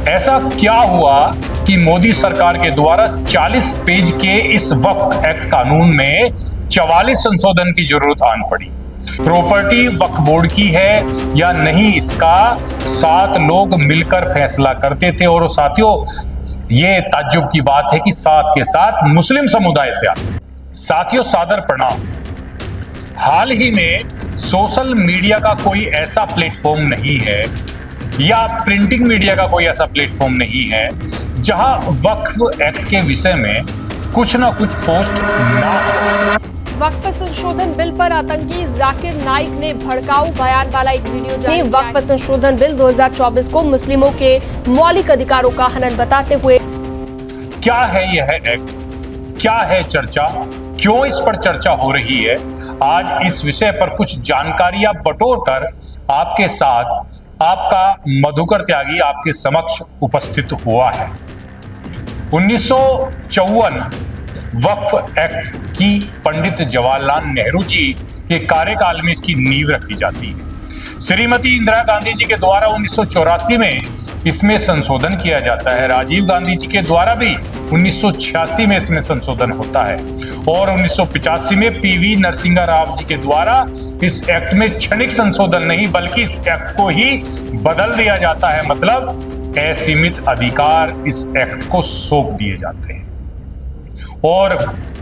ऐसा क्या हुआ कि मोदी सरकार के द्वारा 40 पेज के इस वक्फ एक्ट कानून में 44 संशोधन की जरूरत आन पड़ी। प्रॉपर्टी वक्फ बोर्ड की है या नहीं, इसका 7 लोग मिलकर फैसला करते थे। और साथियों, ये ताज्जुब की बात है कि 7 के 7 मुस्लिम समुदाय से आते। साथियों, सादर प्रणाम। हाल ही में सोशल मीडिया का कोई ऐसा प्लेटफॉर्म नहीं है या प्रिंटिंग मीडिया का कोई ऐसा प्लेटफॉर्म नहीं है जहां वक्फ एक्ट के विषय में कुछ ना कुछ पोस्ट ना हो। वक्फ संशोधन बिल पर आतंकी जाकिर नाइक ने भड़काऊ बयान वाला एक वीडियो जारी किया। वक्फ संशोधन बिल 2024 को मुस्लिमों के मौलिक अधिकारों का हनन बताते हुए क्या है यह एक्ट, क्या है चर्चा, क्यों इस पर चर्चा हो रही है, आज इस विषय पर कुछ जानकारियां बटोर कर आपके साथ आपका मधुकर त्यागी आपके समक्ष उपस्थित हुआ है। 1954 वक्फ एक्ट की पंडित जवाहरलाल नेहरू जी के कार्यकाल में इसकी नींव रखी जाती है। श्रीमती इंदिरा गांधी जी के द्वारा 1984 में इसमें संशोधन किया जाता है। राजीव गांधी जी के द्वारा भी 1986 में इसमें संशोधन होता है और 1985 में पीवी नरसिंहा राव जी के द्वारा इस एक्ट में क्षणिक संशोधन नहीं बल्कि इस एक्ट को ही बदल दिया जाता है। मतलब असीमित अधिकार इस एक्ट को सौंप दिए जाते हैं और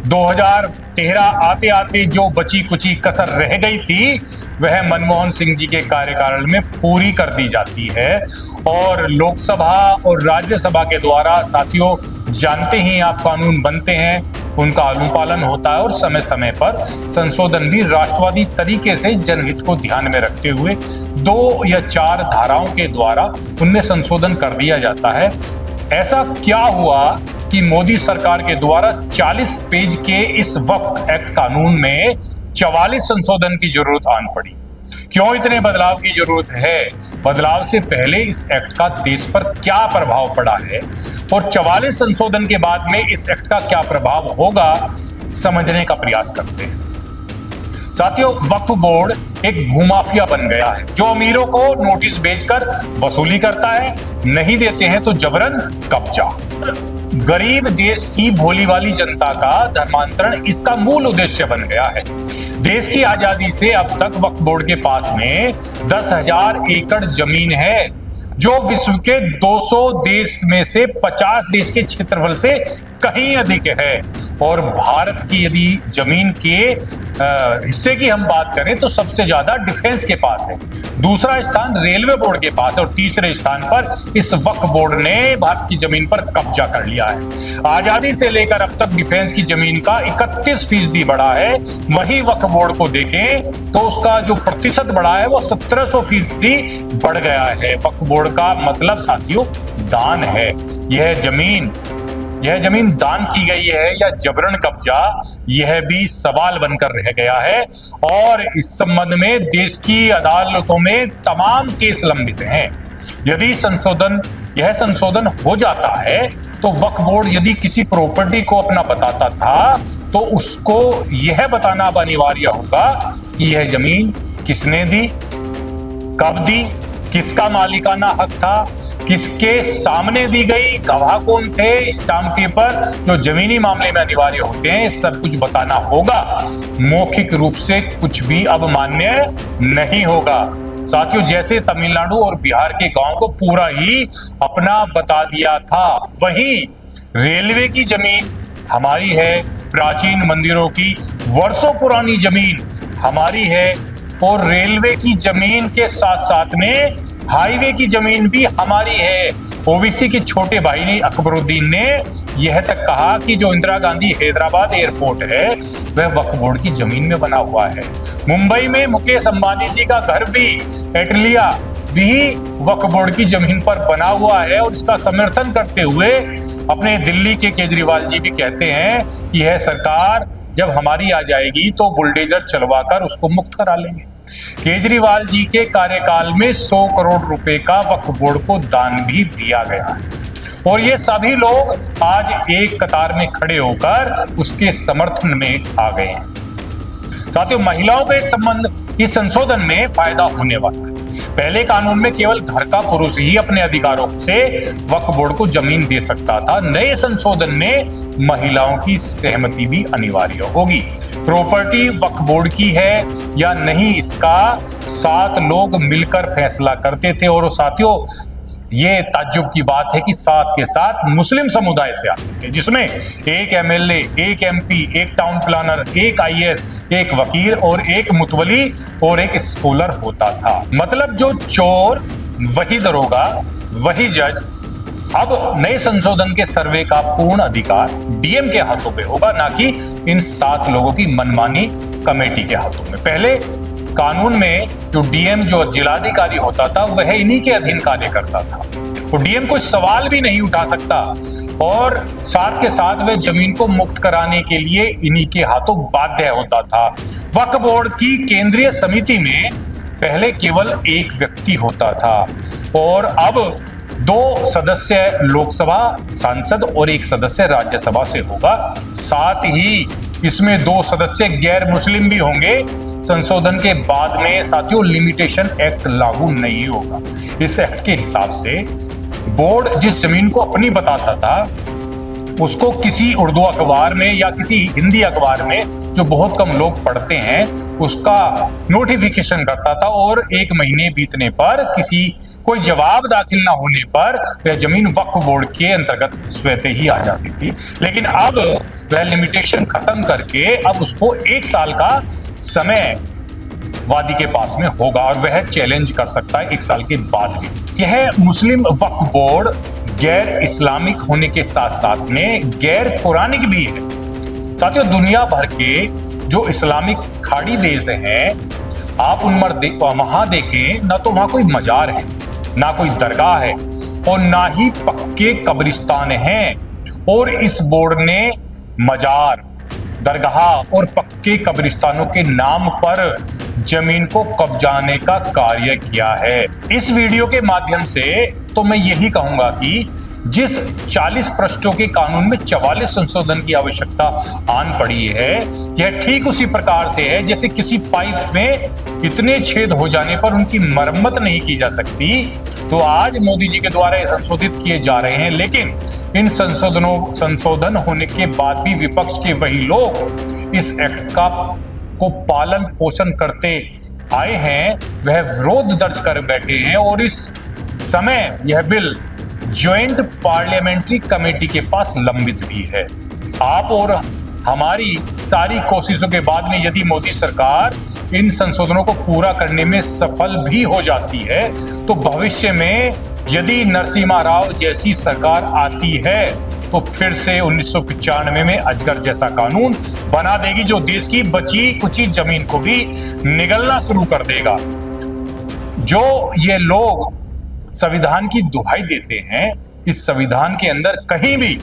2013 आते आते जो बची कुची कसर रह गई थी वह मनमोहन सिंह जी के कार्यकाल में पूरी कर दी जाती है। और लोकसभा और राज्यसभा के द्वारा, साथियों जानते ही आप, कानून बनते हैं, उनका अनुपालन होता है और समय समय पर संशोधन भी राष्ट्रवादी तरीके से जनहित को ध्यान में रखते हुए 2 या 4 धाराओं के द्वारा उनमें संशोधन कर दिया जाता है। ऐसा क्या हुआ कि मोदी सरकार के द्वारा 40 पेज के इस वक्फ एक्ट कानून में 44 संशोधन की जरूरत आन पड़ी। क्यों इतने बदलाव की जरूरत है? बदलाव से पहले इस एक्ट का देश पर क्या प्रभाव पड़ा है और 44 संशोधन के बाद में इस एक्ट का क्या प्रभाव होगा, समझने का प्रयास करते हैं। साथियों, वक्फ बोर्ड एक भूमाफिया बन गया है जो अमीरों को नोटिस भेजकर वसूली करता है, नहीं देते हैं तो जबरन कब्जा। गरीब देश की भोली वाली जनता का धर्मांतरण इसका मूल उद्देश्य बन गया है। देश की आजादी से अब तक वक्फ बोर्ड के पास में 10,000 एकड़ जमीन है जो विश्व के 200 देश में से 50 देश के क्षेत्रफल से कहीं अधिक है। और भारत की यदि जमीन के हिस्से की हम बात करें तो सबसे ज्यादा डिफेंस के पास है, दूसरा स्थान रेलवे बोर्ड के पास है और तीसरे स्थान पर इस वक्फ बोर्ड ने भारत की जमीन पर कब्जा कर लिया है। आजादी से लेकर अब तक डिफेंस की जमीन का 31% बढ़ा है, वहीं वक्फ बोर्ड को देखें तो उसका जो प्रतिशत बढ़ा है वो 1700% बढ़ गया है। वक्फ बोर्ड का मतलब साथियों दान है। यह जमीन दान की गई है या जबरन कब्जा, यह भी सवाल बनकर रह गया है और इस संबंध में देश की अदालतों में तमाम केस लंबित हैं। यदि यह संशोधन हो जाता है तो वक्फ बोर्ड यदि किसी प्रॉपर्टी को अपना बताता था तो उसको यह बताना अब अनिवार्य होगा कि यह जमीन किसने दी, कब दी, किसका मालिकाना हक था, किसके सामने दी गई, गवाह कौन थे, स्टाम्प पेपर जो जमीनी मामले में अनिवार्य होते हैं, सब कुछ बताना होगा। मौखिक रूप से कुछ भी अब मान्य नहीं होगा। साथियों, जैसे तमिलनाडु और बिहार के गांव को पूरा ही अपना बता दिया था, वहीं रेलवे की जमीन हमारी है, प्राचीन मंदिरों की वर्षों पुरानी जमीन हमारी है और रेलवे की जमीन के साथ साथ में हाईवे की जमीन भी हमारी है। ओबीसी के छोटे भाई ने अकबरुद्दीन ने यह तक कहा कि जो इंदिरा गांधी हैदराबाद एयरपोर्ट है वह वक्फ बोर्ड की जमीन में बना हुआ है। मुंबई में मुकेश अंबानी जी का घर भी, एटलिया भी वक्फ बोर्ड की जमीन पर बना हुआ है और इसका समर्थन करते हुए अपने दिल्ली के केजरीवाल जी भी कहते हैं कि यह सरकार जब हमारी आ जाएगी तो बुलडोजर चलवाकर उसको मुक्त करा लेंगे। केजरीवाल जी के कार्यकाल में 100 करोड़ रुपए का वक्फ बोर्ड को दान भी दिया गया है और ये सभी लोग आज एक कतार में खड़े होकर उसके समर्थन में आ गए हैं। साथियों, महिलाओं के संबंध इस संशोधन में फायदा होने वाला है। पहले कानून में केवल घर का पुरुष ही अपने अधिकारों से वक्फ बोर्ड को जमीन दे सकता था। नए संशोधन में महिलाओं की सहमति भी अनिवार्य होगी। प्रॉपर्टी वक्फ बोर्ड की है या नहीं, इसका 7 लोग मिलकर फैसला करते थे। और साथियों, ये ताज्जुब की बात है कि 7 के 7 मुस्लिम समुदाय से आते थे, जिसमें एक एमएलए, एक एमपी, एक टाउन प्लानर, एक आईएएस, एक वकील और एक मुतवली और एक स्कॉलर होता था। मतलब जो चोर वही दरोगा वही जज। अब नए संशोधन के सर्वे का पूर्ण अधिकार डीएम के हाथों पे होगा, ना कि इन 7 लोगों की मनमानी कमेटी के हाथों में। पहले कानून में जो डीएम, जो जिलाधिकारी होता था, वह इन्हीं के अधीन कार्य करता था। तो डीएम कोई सवाल भी नहीं उठा सकता और साथ के साथ वह जमीन को मुक्त कराने के लिए इन्हीं के हाथों बाध्य होता था। वक्फ बोर्ड की केंद्रीय समिति में पहले केवल एक व्यक्ति होता था और अब 2 सदस्य लोकसभा सांसद और 1 सदस्य राज्यसभा से होगा। साथ ही इसमें 2 सदस्य गैर मुस्लिम भी होंगे। संशोधन के बाद में साथियों लिमिटेशन एक्ट लागू नहीं होगा। इस एक्ट के हिसाब से बोर्ड जिस जमीन को अपनी बताता था, उसको किसी उर्दू अखबार में या किसी हिंदी अखबार में, जो बहुत कम लोग पढ़ते हैं, उसका नोटिफिकेशन करता था और 1 महीने बीतने पर कोई जवाब दाखिल ना होने पर वह जमीन वक्फ बोर्ड के अंतर्गत स्वतः ही आ जाती थी। लेकिन अब वह लिमिटेशन खत्म करके अब उसको 1 साल का समय वादी के पास में होगा और वह चैलेंज कर सकता है 1 साल के बाद भी। यह मुस्लिम वक्फ बोर्ड गैर इस्लामिक होने के साथ साथ में गैर पुरानिक भी है। साथियों, दुनिया भर के जो इस्लामिक खाड़ी देश हैं, आप वहां देखें, ना तो वहां कोई मजार है, ना कोई दरगाह है और ना ही पक्के कब्रिस्तान हैं। और इस बोर्ड ने मजार, दरगाह और पक्के कब्रिस्तानों के नाम पर जमीन को कब्जाने का कार्य किया है। इस वीडियो के माध्यम से तो मैं यही कहूंगा कि जिस 40 पृष्ठों के कानून में 44 संशोधन की आवश्यकता आन पड़ी है, यह ठीक उसी प्रकार से है जैसे किसी पाइप में इतने छेद हो जाने पर उनकी मरम्मत नहीं की जा सकती। तो आज मोदी जी के द्वारा ये संशोधित किए जा रहे हैं, लेकिन इन संशोधन होने के बाद भी विपक्ष के वही लोग इस एक्ट को पालन पोषण करते आए हैं, वह विरोध दर्ज कर बैठे हैं और इस समय यह बिल ज्वाइंट पार्लियामेंट्री कमेटी के पास लंबित भी है। आप और हमारी सारी कोशिशों के बाद में यदि मोदी सरकार इन संशोधनों को पूरा करने में सफल भी हो जाती है, तो भविष्य में यदि नरसिम्हा राव जैसी सरकार आती है तो फिर से 1995 में अजगर जैसा कानून बना देगी, जो देश की बची कुची जमीन को भी निगलना शुरू कर देगा। जो ये लोग संविधान की दुहाई देते हैं, इस संविधान के अंदर कहीं भी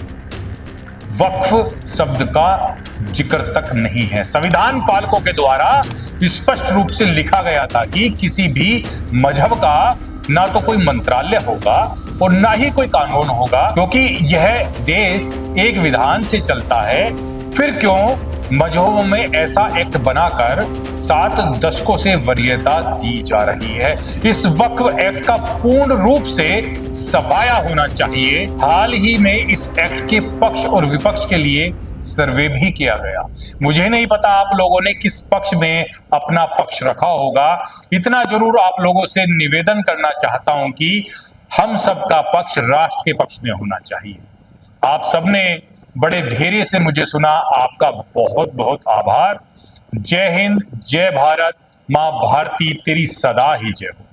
वक्फ शब्द का जिक्र तक नहीं है। संविधान पालकों के द्वारा स्पष्ट रूप से लिखा गया था कि किसी भी मजहब का ना तो कोई मंत्रालय होगा और ना ही कोई कानून होगा, क्योंकि यह देश एक विधान से चलता है। फिर क्यों मजहबों में ऐसा एक्ट बनाकर 7 दशकों से वरीयता दी जा रही है? इस वक्फ एक्ट का पूर्ण रूप से सफाया होना चाहिए। हाल ही में इस एक्ट के पक्ष और विपक्ष के लिए सर्वे भी किया गया। मुझे नहीं पता आप लोगों ने किस पक्ष में अपना पक्ष रखा होगा। इतना जरूर आप लोगों से निवेदन करना चाहता हूं कि हम सबका पक्ष राष्ट्र के पक्ष में होना चाहिए। आप सबने बड़े धैर्य से मुझे सुना, आपका बहुत बहुत आभार। जय हिंद, जय भारत, मां भारती तेरी सदा ही जय हो।